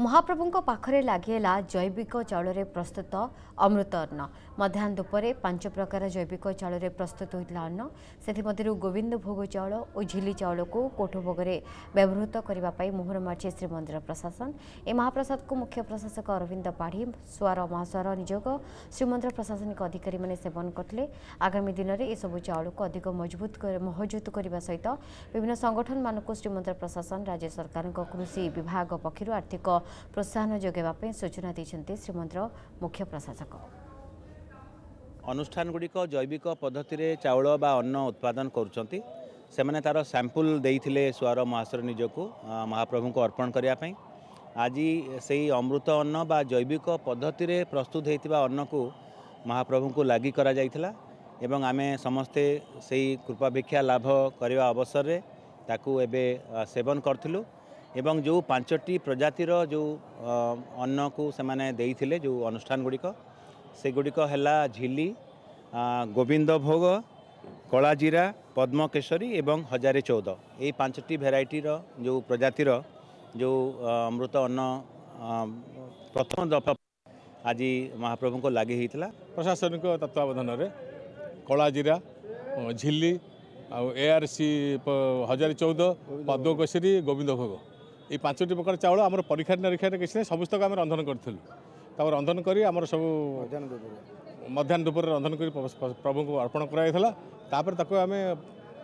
महाप्रभुଙ୍କ पाखरे लागेला जैविक चाउल प्रस्तुत अमृत अन्न मध्याह्न दुपरे 5 प्रकार जैविक चाउल प्रस्तुत होता अन्न से गोविंद भोग चाउल और झिली चाउल को कोठभोग में व्यवहृत करने मुहर मार्ची श्रीमंदिर प्रशासन। ए महाप्रसाद को मुख्य प्रशासक अरविंद पाढ़ी सुआर महासुआर निजोग श्रीमंदिर प्रशासनिक अधिकारी मैंने सेवन करते। आगामी दिन में यह चाउल को अधिक मजबूत करने सहित विभिन्न संगठन मानक श्रीमंदिर प्रशासन राज्य सरकार कृषि विभाग पक्षर आर्थिक प्रोत्साहन जोगाइवाई सूचना देते श्रीमंदिर मुख्य प्रशासक। अनुष्ठान गुड़िक जैविक पद्धति रे चाउल बा अन्न उत्पादन करुँच से मैंने तार सैंपल देते सुआर महासुर निज को महाप्रभु को अर्पण करने। आज से अमृत अन्न बा जैविक पद्धति रे प्रस्तुत होता अन्न को महाप्रभु को लगी करा जाइथिला एवं आमे समस्ते से कृपा भिक्षा लाभ करने अवसर रे ताकू एबे सेवन करथिलु एवं जो 5टी प्रजातिर जो अन्न को से माने देइथिले जो अनुष्ठान गुड़िक से गुड़िक हैला झिली गोविंद भोग कला जीरा पद्मकेशरी एवं 1014 ये 5टी भेराइटीर जो प्रजातिर जो अमृत अन्न प्रथम दफा आज महाप्रभु को लगी होता। प्रशासनिक तत्वावधान में कला जीरा झिली ARC 1014 पद्मकेशरी गोविंद भोग ये 5टी प्रकार चाउल आम परीक्षा निरीक्षा किसी समस्त आम रंधन करूँ रंधन कर आम सब मध्याह्न दुपर रंधन कर प्रभु को अर्पण कराई आम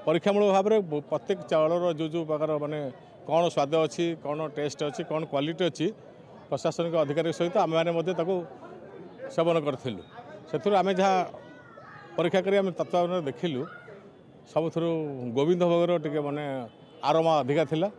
परीक्षामूलक भाव में प्रत्येक चाउलर जो जो प्रकार माने कौन स्वाद अच्छी कौन टेस्ट अच्छी कौन क्वालिटी अच्छी प्रशासनिक अधिकारी सहित आम मैंने सेवन करूँ से आम जहाँ परीक्षा कर तत्वावधान देखिलु सब गोविंद भोगर टे माने आरमा अधिका थिला।